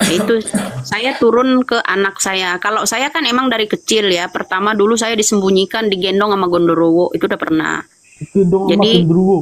Itu saya turun ke anak saya. Kalau saya kan emang dari kecil ya. Pertama dulu saya disembunyikan, digendong sama Gondorowo. Itu udah pernah. Gendong sama Jadi genderuwo.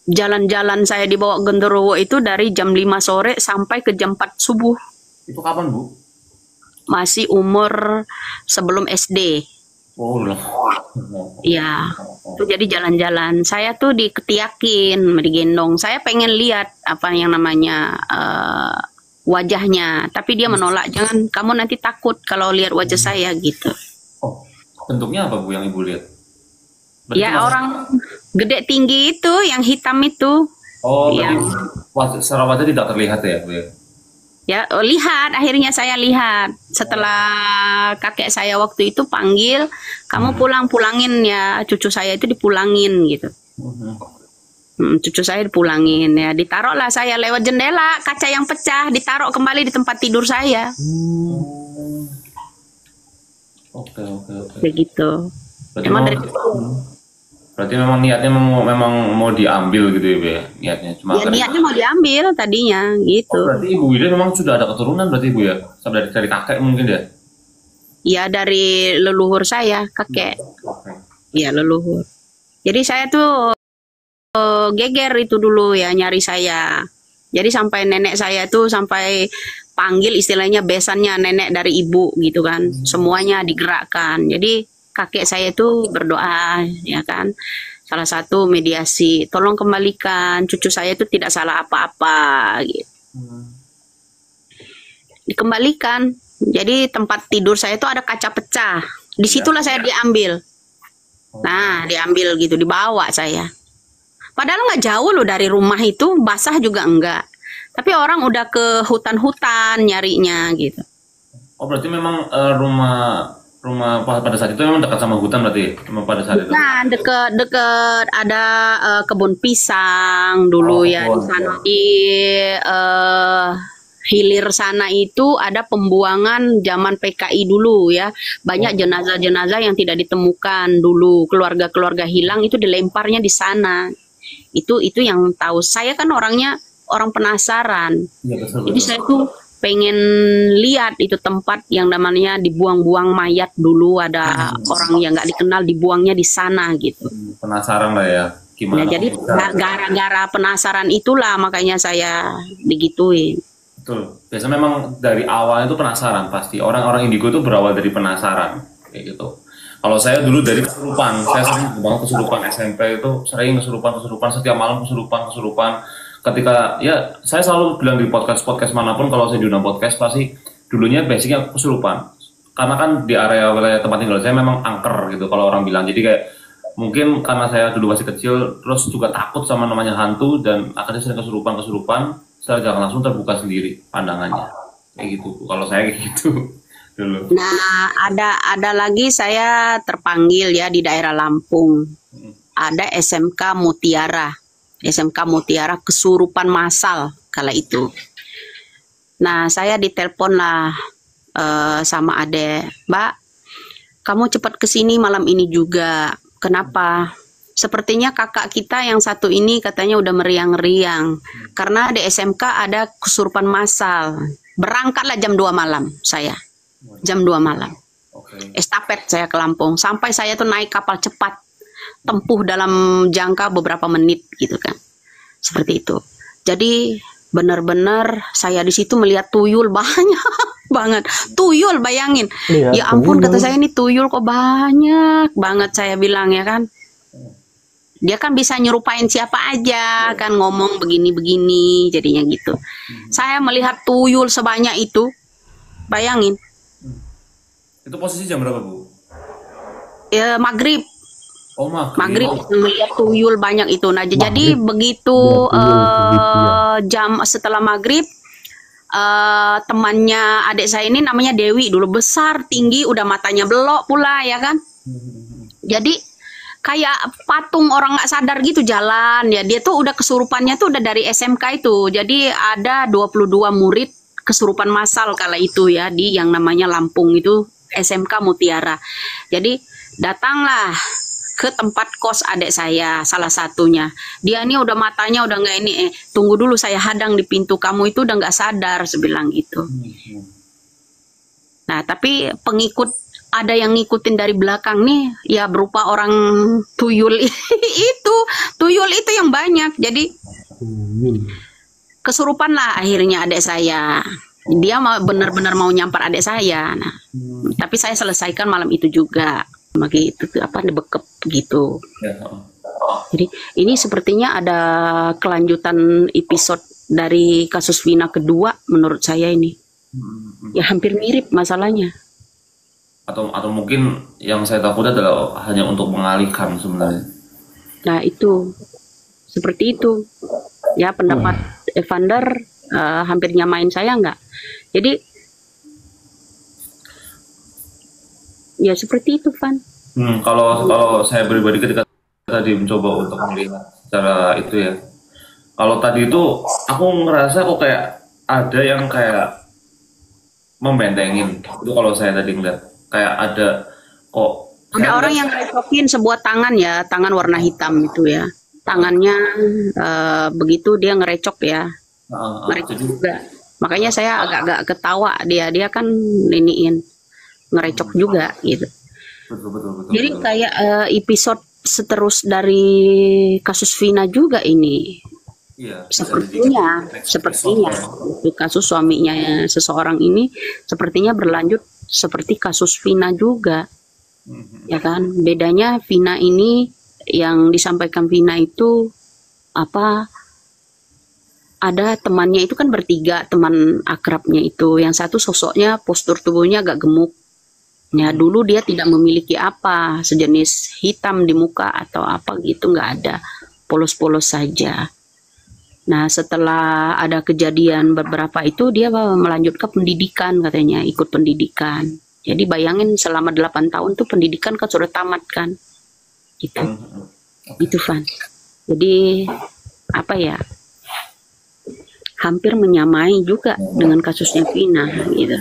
jalan-jalan saya dibawa Gondorowo itu dari jam 5 sore sampai ke jam 4 subuh. Itu kapan, Bu? Masih umur sebelum SD. Oh, lah. Iya. Itu jadi jalan-jalan. Saya tuh diketiakin, digendong. Saya pengen lihat apa yang namanya wajahnya. Tapi dia menolak. Jangan, kamu nanti takut kalau lihat wajah saya gitu. Oh, bentuknya apa, Bu, yang Ibu lihat? Berarti Ya orang gede tinggi itu, yang hitam itu. Oh, Iya. berarti secara wajah tidak terlihat ya, Bu? Ya, lihat, akhirnya saya lihat. Setelah kakek saya waktu itu panggil, kamu pulangin ya, cucu saya itu dipulangin gitu. Cucu saya dipulangin ya, ditaruhlah saya lewat jendela, kaca yang pecah, ditaruh kembali di tempat tidur saya. Oke. Begitu. Berarti Emang dari berarti memang niatnya memang mau diambil gitu ya, Bu ya? Niatnya cuma ya, niatnya mau diambil tadinya gitu. Oh, berarti Ibu Wida memang sudah ada keturunan berarti, Bu ya? Sampai dari kakek mungkin ya? Ya dari leluhur saya, kakek. Oke. Ya leluhur. Jadi saya tuh geger itu dulu ya nyari saya. Jadi sampai nenek saya tuh sampai panggil istilahnya besannya nenek dari ibu gitu kan. Semuanya digerakkan. Jadi kakek saya itu berdoa ya kan. Salah satu mediasi, tolong kembalikan cucu saya itu tidak salah apa-apa gitu. Dikembalikan. Jadi tempat tidur saya itu ada kaca pecah. Disitulah saya diambil. Nah, diambil gitu, dibawa saya. Padahal nggak jauh loh dari rumah itu, basah juga enggak. Tapi orang udah ke hutan-hutan nyarinya gitu. Oh, berarti memang rumah pada saat itu memang dekat sama hutan berarti memang pada saat itu. Nah, deket ada kebun pisang dulu ya di kebun, sana di hilir sana itu ada pembuangan zaman PKI dulu ya. Banyak jenazah-jenazah yang tidak ditemukan dulu. Keluarga-keluarga hilang itu dilemparnya di sana. Itu yang tahu. Saya kan orangnya orang penasaran. Iya, betul. Jadi saya tuh pengen lihat itu tempat yang namanya dibuang-buang mayat dulu, ada orang yang nggak dikenal dibuangnya di sana gitu. Penasaran lah ya Nah, gimana. jadi gara-gara penasaran itulah makanya saya digituin. Betul. Biasanya memang dari awal itu penasaran pasti. Orang-orang indigo itu berawal dari penasaran kayak gitu. Kalau saya dulu dari kesurupan, saya sering banget kesurupan SMP itu sering kesurupan setiap malam kesurupan. Ketika ya saya selalu bilang di podcast manapun kalau saya diundang podcast pasti dulunya basicnya kesurupan. Karena kan di area wilayah tempat tinggal saya memang angker gitu kalau orang bilang. Jadi kayak mungkin karena saya dulu masih kecil terus juga takut sama namanya hantu dan akhirnya sering kesurupan secara jangan langsung terbuka sendiri pandangannya kayak gitu. Kalau saya kayak gitu dulu. Nah, ada lagi saya terpanggil ya di daerah Lampung. Ada SMK Mutiara kesurupan massal kala itu. Nah, saya ditelepon lah sama ade, Mbak, kamu cepat ke sini malam ini juga. Kenapa? Sepertinya kakak kita yang satu ini katanya udah meriang-riang. Karena di SMK ada kesurupan massal. Berangkatlah jam 2 malam saya. Jam 2 malam. Estafet saya ke Lampung. Sampai saya tuh naik kapal cepat. Tempuh dalam jangka beberapa menit gitu kan. Seperti itu. Jadi benar-benar saya di situ melihat tuyul banyak banget. Tuyul, bayangin. Ya ampun, kata saya, ini tuyul kok banyak banget, saya bilang ya kan. Dia kan bisa nyerupain siapa aja kan, ngomong begini-begini jadinya gitu. Saya melihat tuyul sebanyak itu. Bayangin. Itu posisi jam berapa, Bu? Ya maghrib. Oh, maghrib melihat tuyul banyak itu. Nah, jadi begitu jam setelah maghrib, temannya adik saya ini namanya Dewi, dulu besar tinggi, udah matanya belok pula ya kan. Jadi kayak patung orang nggak sadar gitu jalan ya. Dia tuh udah kesurupannya tuh udah dari SMK itu. Jadi ada 22 murid kesurupan massal kala itu ya di yang namanya Lampung itu SMK Mutiara. Jadi datanglah ke tempat kos adik saya, salah satunya. Dia nih udah matanya udah nggak ini, tunggu dulu saya hadang di pintu, kamu itu udah nggak sadar, sebilang gitu. Nah, tapi pengikut ada yang ngikutin dari belakang nih, ya berupa orang tuyul tuyul itu yang banyak. Jadi kesurupan lah akhirnya adik saya. Dia benar-benar mau nyampar adik saya. Nah, tapi saya selesaikan malam itu juga. Bagi itu apa dibekep gitu. Jadi ini sepertinya ada kelanjutan episode dari kasus Vina kedua menurut saya ini. Ya hampir mirip masalahnya. Atau mungkin yang saya takut adalah hanya untuk mengalihkan sebenarnya. Nah itu seperti itu. Ya pendapat Evander hampir nyamain saya nggak? Jadi ya seperti itu, Van. Kalau saya pribadi ketika tadi mencoba untuk melihat secara itu ya. Kalau tadi itu aku ngerasa kok kayak ada yang kayak membentengin. Itu kalau saya tadi ngeliat kayak ada kok. Ada orang yang ngerecokin sebuah tangan ya, tangan warna hitam itu ya. Tangannya begitu dia ngerecok ya. Ngerecok juga. Makanya saya agak-agak ketawa dia kan iniin ngerecok juga gitu. Betul. Jadi kayak episode seterus dari kasus Vina juga ini. Iya, Sepertinya kasus suaminya seseorang ini sepertinya berlanjut seperti kasus Vina juga. Ya kan? Bedanya Vina ini yang disampaikan Vina itu apa? Ada temannya itu kan bertiga, teman akrabnya itu. Yang satu sosoknya postur tubuhnya agak gemuk. Ya dulu dia tidak memiliki apa sejenis hitam di muka atau apa gitu, nggak ada, polos-polos saja. Nah setelah ada kejadian beberapa itu dia melanjutkan pendidikan katanya, ikut pendidikan. Jadi bayangin selama 8 tahun tuh pendidikan kan sudah tamat kan, gitu, itu Van. Jadi apa ya, hampir menyamai juga dengan kasusnya Vina gitu.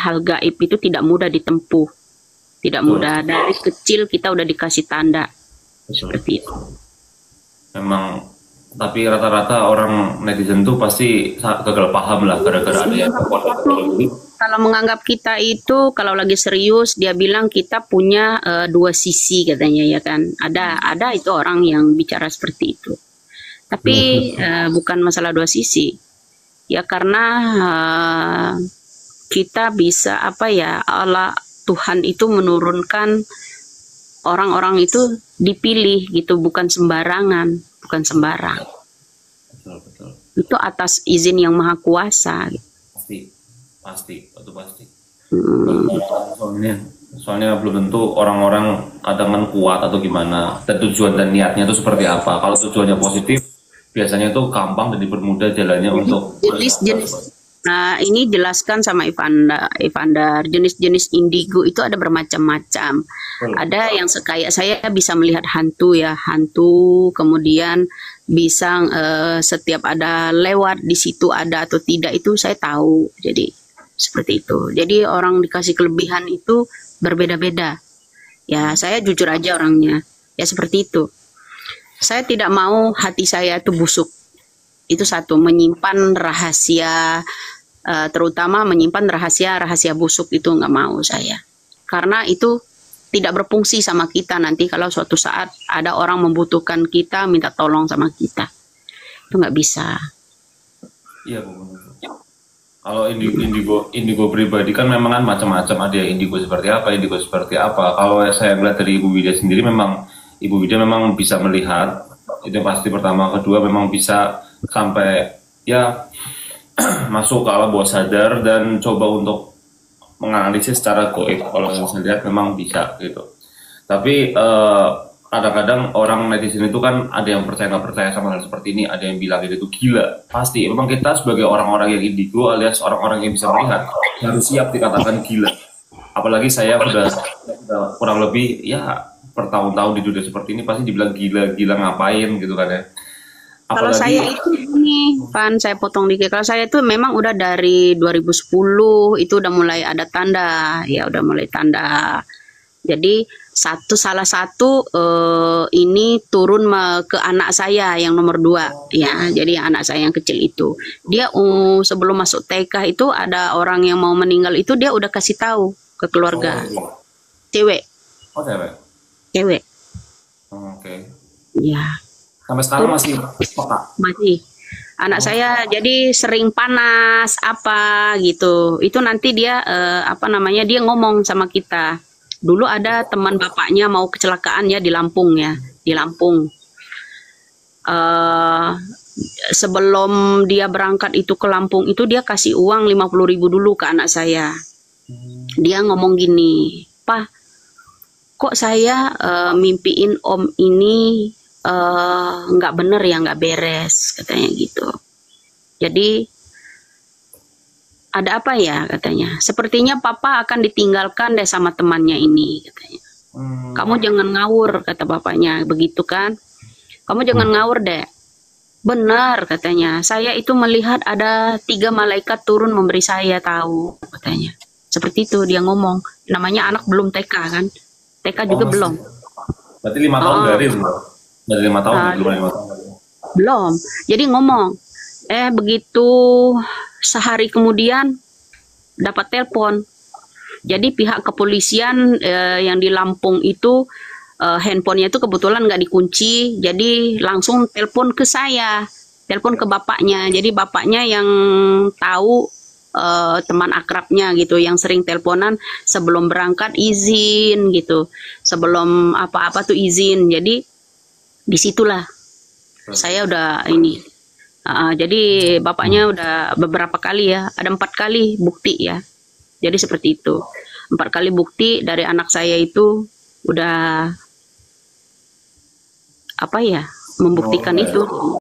Hal gaib itu tidak mudah ditempuh, tidak mudah. Dari kecil kita udah dikasih tanda seperti itu. Memang, tapi rata-rata orang netizen tuh pasti gagal paham lah gara-gara ada yang Kalau menganggap kita itu kalau lagi serius, dia bilang kita punya dua sisi katanya ya kan. Ada itu orang yang bicara seperti itu. Tapi bukan masalah dua sisi. Ya karena kita bisa apa ya, Allah Tuhan itu menurunkan orang-orang itu dipilih gitu, bukan sembarangan, bukan sembarang. Betul. Itu atas izin yang maha kuasa. Pasti. Soalnya belum tentu orang-orang kadang kuat atau gimana, dan tujuan dan niatnya itu seperti apa. Kalau tujuannya positif, biasanya itu gampang dan dipermudah jalannya untuk jenis. Nah, ini jelaskan sama Evander, jenis-jenis indigo itu ada bermacam-macam. Ada yang kayak saya bisa melihat hantu ya, kemudian bisa setiap ada lewat di situ ada atau tidak itu saya tahu. Jadi seperti itu. Jadi orang dikasih kelebihan itu berbeda-beda. Ya, saya jujur aja orangnya. Ya seperti itu. Saya tidak mau hati saya itu busuk. Itu satu, menyimpan rahasia, terutama menyimpan rahasia busuk itu nggak mau saya. Karena itu tidak berfungsi sama kita nanti kalau suatu saat ada orang membutuhkan kita, minta tolong sama kita. Itu nggak bisa. Iya, Bu. Kalau indigo pribadi kan memang kan macam-macam, ada yang indigo seperti apa. Kalau saya lihat dari Ibu Widya sendiri, memang Ibu Widya memang bisa melihat, itu yang pasti pertama. Kedua, memang bisa sampai ya masuk ke alam bawah sadar dan coba untuk menganalisis secara goib. Kalau saya lihat memang bisa gitu. Tapi kadang-kadang orang netizen itu kan ada yang percaya nggak percaya sama hal seperti ini, ada yang bilang itu gila. Pasti, memang kita sebagai orang-orang yang indigo alias orang-orang yang bisa melihat harus siap dikatakan gila. Apalagi saya udah kurang lebih ya bertahun-tahun di dunia seperti ini, pasti dibilang gila, gila ngapain gitu kan ya. Kalau saya Apalagi itu ini, Pan, saya potong dikit. Kalau saya itu memang udah dari 2010 itu udah mulai ada tanda, ya udah mulai tanda. Jadi salah satu ini turun ke anak saya yang nomor 2 ya. Jadi anak saya yang kecil itu dia sebelum masuk TK itu ada orang yang mau meninggal itu dia udah kasih tahu ke oh keluarga. iya. Cewek, Oh cewek. cewek, Oke. ya Sampai sekarang turun masih peka. masih. Anak Oh, saya jadi sering panas apa gitu. Itu nanti dia apa namanya dia ngomong sama kita. Dulu ada teman bapaknya mau kecelakaan ya di Lampung ya, di Lampung. eh Sebelum dia berangkat itu ke Lampung itu dia kasih uang 50.000 dulu ke anak saya. Dia ngomong gini, "Pak, kok saya mimpiin Om ini nggak bener ya, nggak beres," katanya gitu. Jadi ada apa ya katanya. Sepertinya papa akan ditinggalkan deh sama temannya ini katanya. Kamu hmm, jangan ngawur kata bapaknya begitu kan. Kamu jangan ngawur deh. Benar katanya. Saya itu melihat ada 3 malaikat turun memberi saya tahu katanya. Seperti itu dia ngomong. Namanya anak belum TK kan. TK oh juga masih. belum. Berarti 5 tahun Oh, dari belum? Dari 5 tahun ya, nah, belum 5 tahun. belum. Jadi ngomong. Begitu sehari kemudian dapat telepon. Jadi pihak kepolisian yang di Lampung itu handphonenya itu kebetulan nggak dikunci, jadi langsung telepon ke saya, telepon ke bapaknya. Jadi bapaknya yang tahu teman akrabnya gitu, yang sering teleponan sebelum berangkat izin gitu, sebelum apa-apa tuh izin. Jadi disitulah saya udah ini. Jadi bapaknya udah beberapa kali ya, ada 4 kali bukti ya. Jadi seperti itu. 4 kali bukti dari anak saya itu udah apa ya, Oh, membuktikan ya. itu.